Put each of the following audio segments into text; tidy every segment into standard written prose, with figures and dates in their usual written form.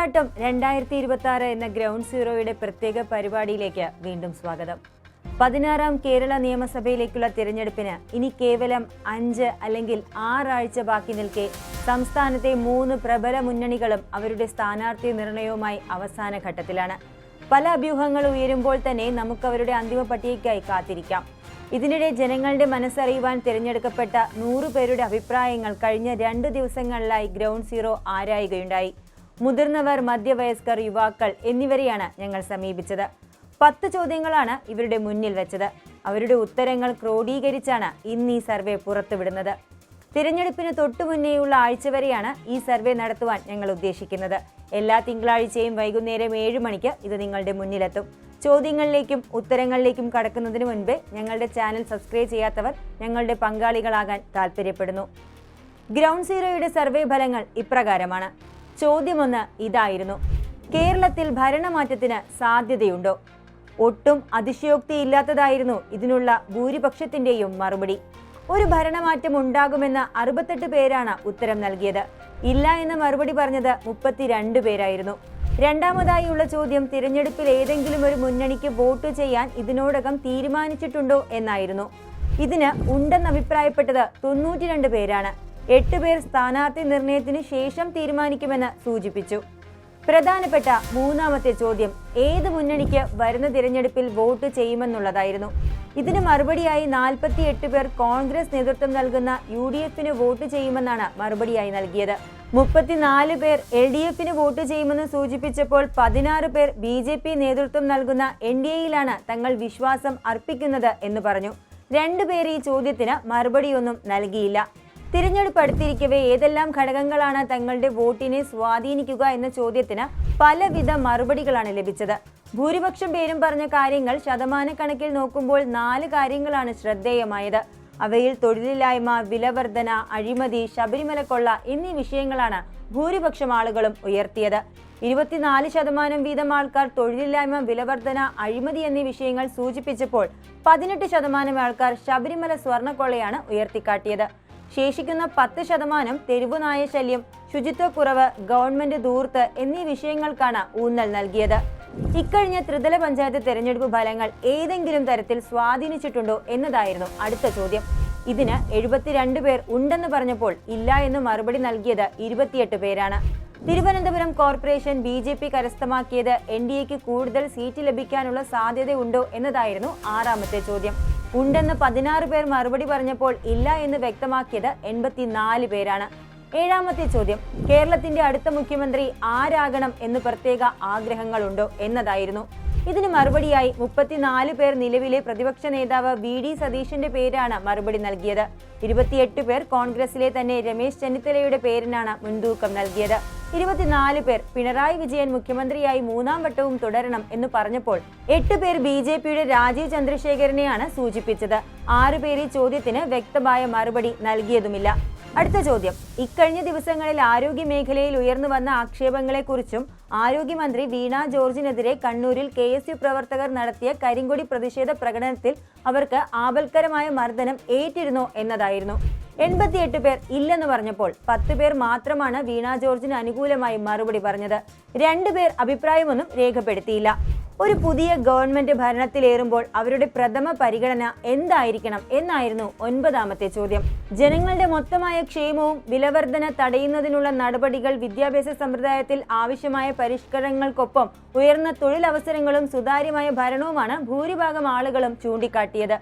പോരാട്ടം 2026 എന്ന ഗ്രൗണ്ട് സീറോയുടെ പ്രത്യേക പരിപാടിയിലേക്ക് വീണ്ടും സ്വാഗതം. 16ാം കേരള നിയമസഭയിലേക്കുള്ള തിരഞ്ഞെടുപ്പിന് ഇനി കേവലം 5 അല്ലെങ്കിൽ 6 ആഴ്ച ബാക്കി നിൽക്കെ സംസ്ഥാനത്തെ 3 പ്രബല മുന്നണികളും അവരുടെ സ്ഥാനാർത്ഥി നിർണയവുമായി അവസാന ഘട്ടത്തിലാണ്. പല അഭ്യൂഹങ്ങൾ ഉയരുമ്പോൾ തന്നെ നമുക്ക് അവരുടെ അന്തിമ പട്ടികയ്ക്കായി കാത്തിരിക്കാം. ഇതിനിടെ ജനങ്ങളുടെ മനസ്സറിയുവാൻ തിരഞ്ഞെടുക്കപ്പെട്ട 100 പേരുടെ അഭിപ്രായങ്ങൾ കഴിഞ്ഞ 2 ദിവസങ്ങളിലായി ഗ്രൗണ്ട് സീറോ ആരായുകയുണ്ടായി. മുതിർന്നവർ, മധ്യവയസ്കർ, യുവാക്കൾ എന്നിവരെയാണ് ഞങ്ങൾ സമീപിച്ചത്. 10 ചോദ്യങ്ങളാണ് ഇവരുടെ മുന്നിൽ വെച്ചത്. അവരുടെ ഉത്തരങ്ങൾ ക്രോഡീകരിച്ചാണ് ഇന്ന് ഈ സർവേ പുറത്തുവിടുന്നത്. തിരഞ്ഞെടുപ്പിന് തൊട്ടുമുന്നേയുള്ള ആഴ്ച വരെയാണ് ഈ സർവേ നടത്തുവാൻ ഞങ്ങൾ ഉദ്ദേശിക്കുന്നത്. എല്ലാ തിങ്കളാഴ്ചയും വൈകുന്നേരം 7 മണിക്ക് ഇത് നിങ്ങളുടെ മുന്നിലെത്തും. ചോദ്യങ്ങളിലേക്കും ഉത്തരങ്ങളിലേക്കും കടക്കുന്നതിന് മുൻപേ ഞങ്ങളുടെ ചാനൽ സബ്സ്ക്രൈബ് ചെയ്യാത്തവർ ഞങ്ങളുടെ പങ്കാളികളാകാൻ താല്പര്യപ്പെടുന്നു. ഗ്രൗണ്ട് സീറോയുടെ സർവേ ഫലങ്ങൾ ഇപ്രകാരമാണ്. ചോദ്യം 1 ഇതായിരുന്നു: കേരളത്തിൽ ഭരണമാറ്റത്തിന് സാധ്യതയുണ്ടോ? ഒട്ടും അതിശയോക്തിയില്ലാത്തതായിരുന്നു ഇതിനുള്ള ഭൂരിപക്ഷത്തിന്റെയും മറുപടി. ഒരു ഭരണമാറ്റം ഉണ്ടാകുമെന്ന് 68 പേരാണ് ഉത്തരം നൽകിയത്. ഇല്ല എന്ന മറുപടി പറഞ്ഞത് 32 പേരായിരുന്നു. രണ്ടാമതായുള്ള ചോദ്യം തിരഞ്ഞെടുപ്പിൽ ഏതെങ്കിലും ഒരു മുന്നണിക്ക് വോട്ട് ചെയ്യാൻ ഇതിനോടകം തീരുമാനിച്ചിട്ടുണ്ടോ എന്നായിരുന്നു. ഇതിന് ഉണ്ടെന്ന് അഭിപ്രായപ്പെട്ടത് 92 പേരാണ്. 8 പേർ സ്ഥാനാർത്ഥി നിർണയത്തിന് ശേഷം തീരുമാനിക്കുമെന്ന് സൂചിപ്പിച്ചു. പ്രധാനപ്പെട്ട മൂന്നാമത്തെ ചോദ്യം ഏത് മുന്നണിക്ക് വരുന്ന തിരഞ്ഞെടുപ്പിൽ വോട്ട് ചെയ്യുമെന്നുള്ളതായിരുന്നു. ഇതിന് മറുപടിയായി 48 പേർ കോൺഗ്രസ് നേതൃത്വം നൽകുന്ന UDFന് വോട്ട് ചെയ്യുമെന്നാണ് മറുപടിയായി നൽകിയത്. 34 പേർ LDFന് വോട്ട് ചെയ്യുമെന്ന് സൂചിപ്പിച്ചപ്പോൾ 16 പേർ BJP നേതൃത്വം നൽകുന്ന NDAയിലാണ് തങ്ങൾ വിശ്വാസം അർപ്പിക്കുന്നത് എന്ന് പറഞ്ഞു. 2 പേർ ഈ ചോദ്യത്തിന് മറുപടിയൊന്നും നൽകിയില്ല. തിരഞ്ഞെടുപ്പ് അടുത്തിരിക്കവേ ഏതെല്ലാം ഘടകങ്ങളാണ് തങ്ങളുടെ വോട്ടിനെ സ്വാധീനിക്കുക എന്ന ചോദ്യത്തിന് പലവിധ മറുപടികളാണ് ലഭിച്ചത്. ഭൂരിപക്ഷം പേരും പറഞ്ഞ കാര്യങ്ങൾ ശതമാനക്കണക്കിൽ നോക്കുമ്പോൾ 4 കാര്യങ്ങളാണ് ശ്രദ്ധേയമായത്. അവയിൽ തൊഴിലില്ലായ്മ, വിലവർധന, അഴിമതി, ശബരിമല എന്നീ വിഷയങ്ങളാണ് ഭൂരിപക്ഷം ആളുകളും ഉയർത്തിയത്. 24% വീതം ആൾക്കാർ തൊഴിലില്ലായ്മ, വിലവർധന, അഴിമതി എന്നീ വിഷയങ്ങൾ സൂചിപ്പിച്ചപ്പോൾ 18% ആൾക്കാർ ശബരിമല സ്വർണ്ണക്കൊള്ളയാണ് ഉയർത്തിക്കാട്ടിയത്. ശേഷിക്കുന്ന 10% തെരുവുനായ ശല്യം, ശുചിത്വക്കുറവ്, ഗവൺമെന്റ് ധൂർത്ത് എന്നീ വിഷയങ്ങൾക്കാണ് ഊന്നൽ നൽകിയത്. ഇക്കഴിഞ്ഞ ത്രിതല പഞ്ചായത്ത് തെരഞ്ഞെടുപ്പ് ഫലങ്ങൾ ഏതെങ്കിലും തരത്തിൽ സ്വാധീനിച്ചിട്ടുണ്ടോ എന്നതായിരുന്നു അടുത്ത ചോദ്യം. ഇതിന് 72 പേർ ഉണ്ടെന്ന് പറഞ്ഞപ്പോൾ ഇല്ല എന്ന് മറുപടി നൽകിയത് 28 പേരാണ്. തിരുവനന്തപുരം കോർപ്പറേഷൻ BJP കരസ്ഥമാക്കിയത് NDAക്ക് കൂടുതൽ സീറ്റ് ലഭിക്കാനുള്ള സാധ്യതയുണ്ടോ എന്നതായിരുന്നു 6ാമത്തെ ചോദ്യം. ഉണ്ടെന്ന് 16 പേർ മറുപടി പറഞ്ഞപ്പോൾ ഇല്ല എന്ന് വ്യക്തമാക്കിയത് 84 പേരാണ്. 7ാമത്തെ ചോദ്യം കേരളത്തിന്റെ അടുത്ത മുഖ്യമന്ത്രി ആരാകണം എന്ന് പ്രത്യേക ആഗ്രഹങ്ങളുണ്ടോ എന്നതായിരുന്നു. ഇതിന് മറുപടിയായി 34 പേർ നിലവിലെ പ്രതിപക്ഷ നേതാവ് VD സതീശന്റെ പേരാണ് മറുപടി നൽകിയത്. 28 പേർ കോൺഗ്രസിലെ തന്നെ രമേശ് ചെന്നിത്തലയുടെ പേരിനാണ് മുൻതൂക്കം നൽകിയത്. 24 പേർ പിണറായി വിജയൻ മുഖ്യമന്ത്രിയായി 3ാം വട്ടവും തുടരണം എന്ന് പറഞ്ഞപ്പോൾ 8 പേർ BJPയുടെ രാജീവ് ചന്ദ്രശേഖരനെയാണ് സൂചിപ്പിച്ചത്. 6 പേർ ഈ ചോദ്യത്തിന് വ്യക്തമായ മറുപടി നൽകിയതുമില്ല. അടുത്ത ചോദ്യം ഇക്കഴിഞ്ഞ ദിവസങ്ങളിൽ ആരോഗ്യ മേഖലയിൽ ഉയർന്നു വന്ന ആക്ഷേപങ്ങളെക്കുറിച്ചും ആരോഗ്യമന്ത്രി വീണ ജോർജിനെതിരെ കണ്ണൂരിൽ KSU പ്രവർത്തകർ നടത്തിയ കരിങ്കൊടി പ്രതിഷേധ പ്രകടനത്തിൽ അവർക്ക് ആപൽക്കരമായ മർദ്ദനം ഏറ്റിരുന്നോ എന്നതായിരുന്നു. 88 പേർ ഇല്ലെന്ന് പറഞ്ഞപ്പോൾ 10 പേർ മാത്രമാണ് വീണ ജോർജിന് അനുകൂലമായി മറുപടി പറഞ്ഞത്. 2 പേർ അഭിപ്രായമൊന്നും രേഖപ്പെടുത്തിയില്ല. ഒരു പുതിയ ഗവൺമെന്റ് ഭരണത്തിലേറുമ്പോൾ അവരുടെ പ്രഥമ പരിഗണന എന്തായിരിക്കണം എന്നായിരുന്നു 9ാമത്തെ ചോദ്യം. ജനങ്ങളുടെ മൊത്തമായ ക്ഷേമവും വിലവർധന തടയുന്നതിനുള്ള നടപടികൾ, വിദ്യാഭ്യാസ സമ്പ്രദായത്തിൽ ആവശ്യമായ പരിഷ്കരണങ്ങൾക്കൊപ്പം ഉയർന്ന തൊഴിലവസരങ്ങളും സുതാര്യമായ ഭരണവുമാണ് ഭൂരിഭാഗം ആളുകളും ചൂണ്ടിക്കാട്ടിയത്.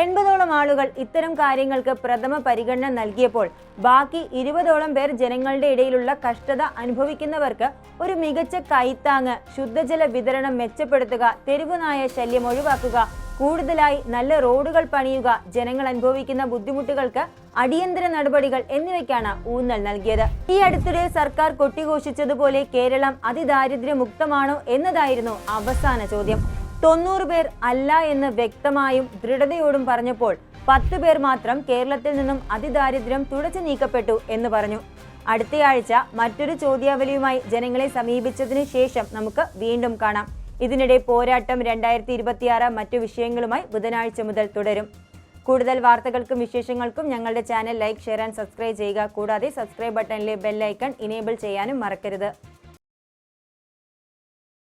80ഓളം ആളുകൾ ഇത്തരം കാര്യങ്ങൾക്ക് പ്രഥമ പരിഗണന നൽകിയപ്പോൾ ബാക്കി 20ഓളം പേർ ജനങ്ങളുടെ ഇടയിലുള്ള കഷ്ടത അനുഭവിക്കുന്നവർക്ക് ഒരു മികച്ച കൈത്താങ്ങ്, ശുദ്ധജല വിതരണം മെച്ചപ്പെടുത്തുക, തെരുവുനായ ശല്യം ഒഴിവാക്കുക, കൂടുതലായി നല്ല റോഡുകൾ പണിയുക, ജനങ്ങൾ അനുഭവിക്കുന്ന ബുദ്ധിമുട്ടുകൾക്ക് അടിയന്തര നടപടികൾ എന്നിവയ്ക്കാണ് ഊന്നൽ നൽകിയത്. ഈ അടുത്തിടെ സർക്കാർ കൊട്ടിഘോഷിച്ചതുപോലെ കേരളം അതിദാരിദ്ര്യമുക്തമാണോ എന്നതായിരുന്നു അവസാന ചോദ്യം. 90 പേർ അല്ല എന്ന് വ്യക്തമായും ദൃഢതയോടും പറഞ്ഞപ്പോൾ 10 പേർ മാത്രം കേരളത്തിൽ നിന്നും അതിദാരിദ്ര്യം തുടച്ചു നീക്കപ്പെട്ടു എന്ന് പറഞ്ഞു. അടുത്തയാഴ്ച മറ്റൊരു ചോദ്യാവലിയുമായി ജനങ്ങളെ സമീപിച്ചതിന് ശേഷം നമുക്ക് വീണ്ടും കാണാം. ഇതിനിടെ പോരാട്ടം 2026 മറ്റു വിഷയങ്ങളുമായി ബുധനാഴ്ച മുതൽ തുടരും. കൂടുതൽ വാർത്തകൾക്കും വിശേഷങ്ങൾക്കും ഞങ്ങളുടെ channel like, share and subscribe ചെയ്യുക. കൂടാതെ സബ്സ്ക്രൈബ് ബട്ടണിലെ ബെൽ ഐക്കൺ ഇനേബിൾ ചെയ്യാനും മറക്കരുത്.